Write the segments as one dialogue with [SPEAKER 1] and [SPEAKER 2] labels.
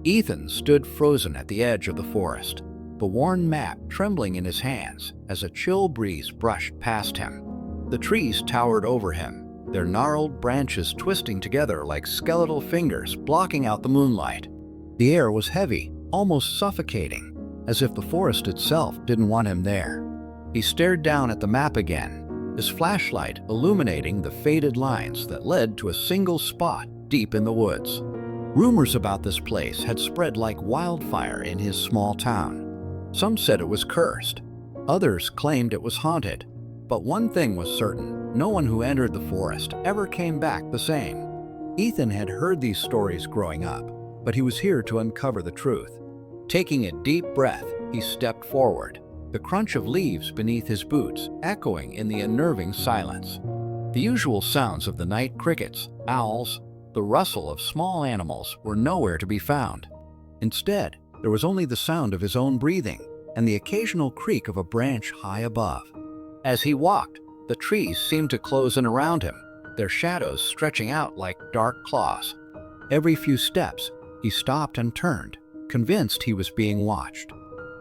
[SPEAKER 1] Ethan stood frozen at the edge of the forest, the worn map trembling in his hands as a chill breeze brushed past him. The trees towered over him, their gnarled branches twisting together like skeletal fingers blocking out the moonlight. The air was heavy, almost suffocating, as if the forest itself didn't want him there. He stared down at the map again, his flashlight illuminating the faded lines that led to a single spot deep in the woods. Rumors about this place had spread like wildfire in his small town. Some said it was cursed. Others claimed it was haunted. But one thing was certain, no one who entered the forest ever came back the same. Ethan had heard these stories growing up, but he was here to uncover the truth. Taking a deep breath, he stepped forward, the crunch of leaves beneath his boots echoing in the unnerving silence. The usual sounds of the night crickets, owls, the rustle of small animals were nowhere to be found. Instead, there was only the sound of his own breathing and the occasional creak of a branch high above. As he walked, the trees seemed to close in around him, their shadows stretching out like dark claws. Every few steps, he stopped and turned, convinced he was being watched.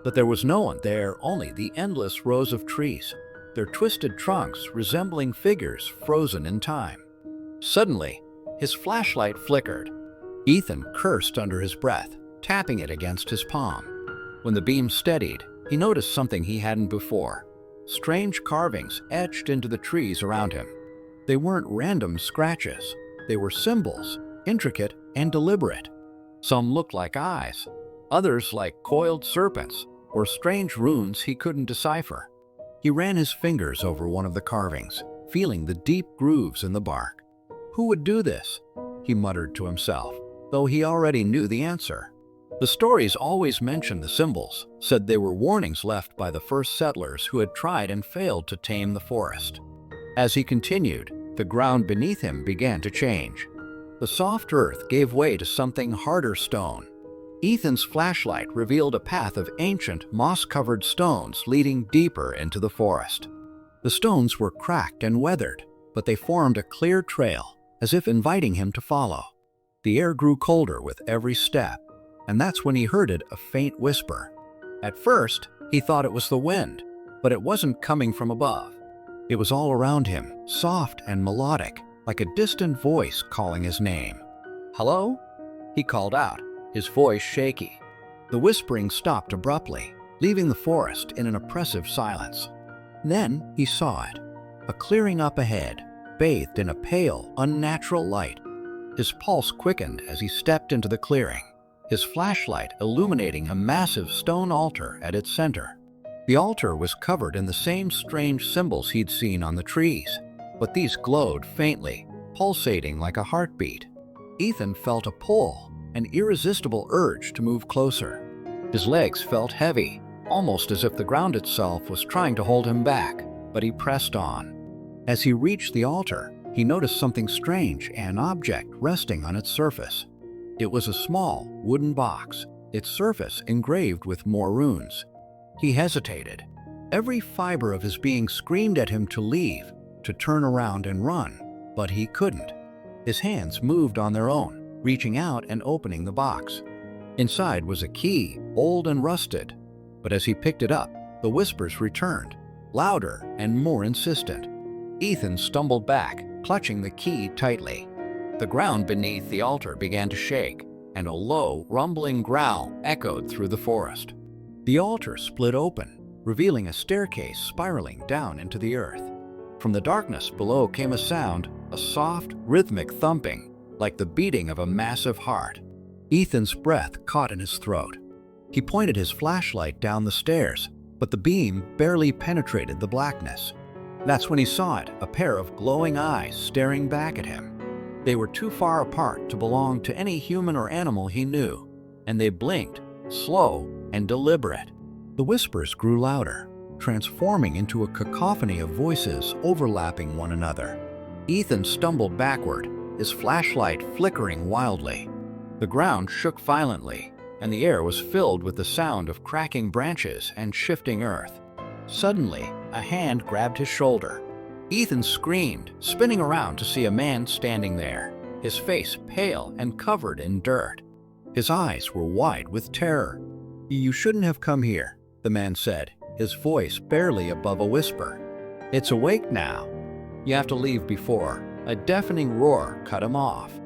[SPEAKER 1] But there was no one there, only the endless rows of trees, their twisted trunks resembling figures frozen in time. Suddenly, his flashlight flickered. Ethan cursed under his breath, tapping it against his palm. When the beam steadied, he noticed something he hadn't before. Strange carvings etched into the trees around him. They weren't random scratches. They were symbols, intricate and deliberate. Some looked like eyes, others like coiled serpents, or strange runes he couldn't decipher. He ran his fingers over one of the carvings, feeling the deep grooves in the bark. Who would do this? He muttered to himself, though he already knew the answer. The stories always mentioned the symbols, said they were warnings left by the first settlers who had tried and failed to tame the forest. As he continued, the ground beneath him began to change. The soft earth gave way to something harder stone. Ethan's flashlight revealed a path of ancient, moss-covered stones leading deeper into the forest. The stones were cracked and weathered, but they formed a clear trail, as if inviting him to follow. The air grew colder with every step, and that's when he heard a faint whisper. At first, he thought it was the wind, but it wasn't coming from above. It was all around him, soft and melodic, like a distant voice calling his name. "Hello?" he called out, his voice shaky. The whispering stopped abruptly, leaving the forest in an oppressive silence. Then he saw it, a clearing up ahead, bathed in a pale, unnatural light. His pulse quickened as he stepped into the clearing, his flashlight illuminating a massive stone altar at its center. The altar was covered in the same strange symbols he'd seen on the trees, but these glowed faintly, pulsating like a heartbeat. Ethan felt a pull, an irresistible urge to move closer. His legs felt heavy, almost as if the ground itself was trying to hold him back, but he pressed on. As he reached the altar, he noticed something strange, an object resting on its surface. It was a small, wooden box, its surface engraved with more runes. He hesitated. Every fiber of his being screamed at him to leave, to turn around and run, but he couldn't. His hands moved on their own, reaching out and opening the box. Inside was a key, old and rusted, but as he picked it up, the whispers returned, louder and more insistent. Ethan stumbled back, clutching the key tightly. The ground beneath the altar began to shake, and a low, rumbling growl echoed through the forest. The altar split open, revealing a staircase spiraling down into the earth. From the darkness below came a sound, a soft, rhythmic thumping, like the beating of a massive heart. Ethan's breath caught in his throat. He pointed his flashlight down the stairs, but the beam barely penetrated the blackness. That's when he saw it, a pair of glowing eyes staring back at him. They were too far apart to belong to any human or animal he knew, and they blinked, slow and deliberate. The whispers grew louder, transforming into a cacophony of voices overlapping one another. Ethan stumbled backward, his flashlight flickering wildly. The ground shook violently, and the air was filled with the sound of cracking branches and shifting earth. Suddenly, a hand grabbed his shoulder. Ethan screamed, spinning around to see a man standing there, his face pale and covered in dirt. His eyes were wide with terror. "You shouldn't have come here," the man said, his voice barely above a whisper. "It's awake now. You have to leave before." A deafening roar cut him off.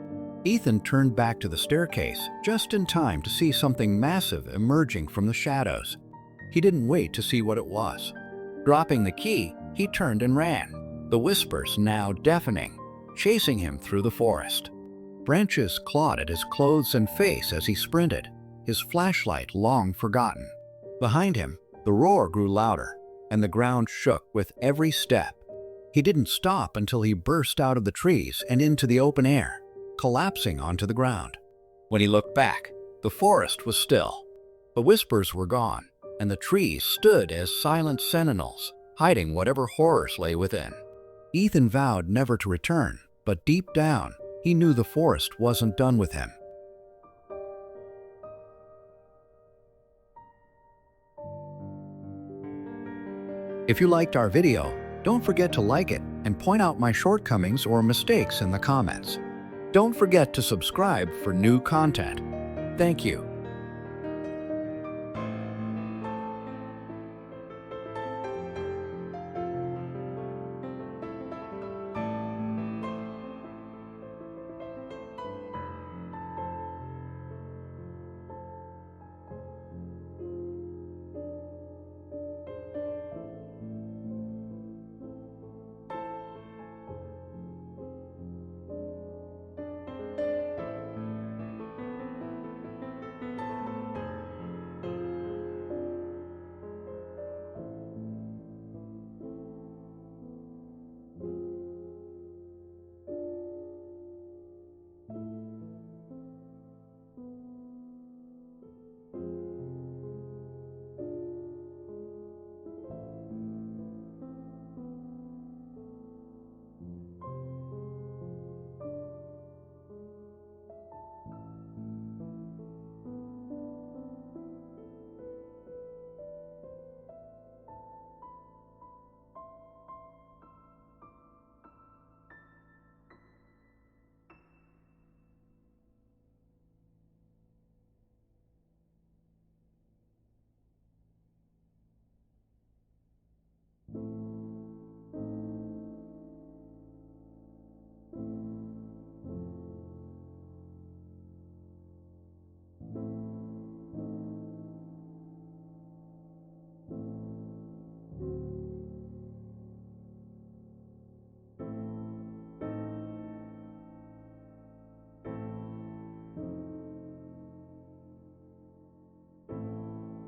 [SPEAKER 1] Ethan turned back to the staircase just in time to see something massive emerging from the shadows. He didn't wait to see what it was. Dropping the key, he turned and ran, the whispers now deafening, chasing him through the forest. Branches clawed at his clothes and face as he sprinted, his flashlight long forgotten. Behind him, the roar grew louder, and the ground shook with every step. He didn't stop until he burst out of the trees and into the open air, collapsing onto the ground. When he looked back, the forest was still. The whispers were gone, and the trees stood as silent sentinels, hiding whatever horrors lay within. Ethan vowed never to return, but deep down, he knew the forest wasn't done with him. If you liked our video, don't forget to like it and point out my shortcomings or mistakes in the comments. Don't forget to subscribe for new content. Thank you.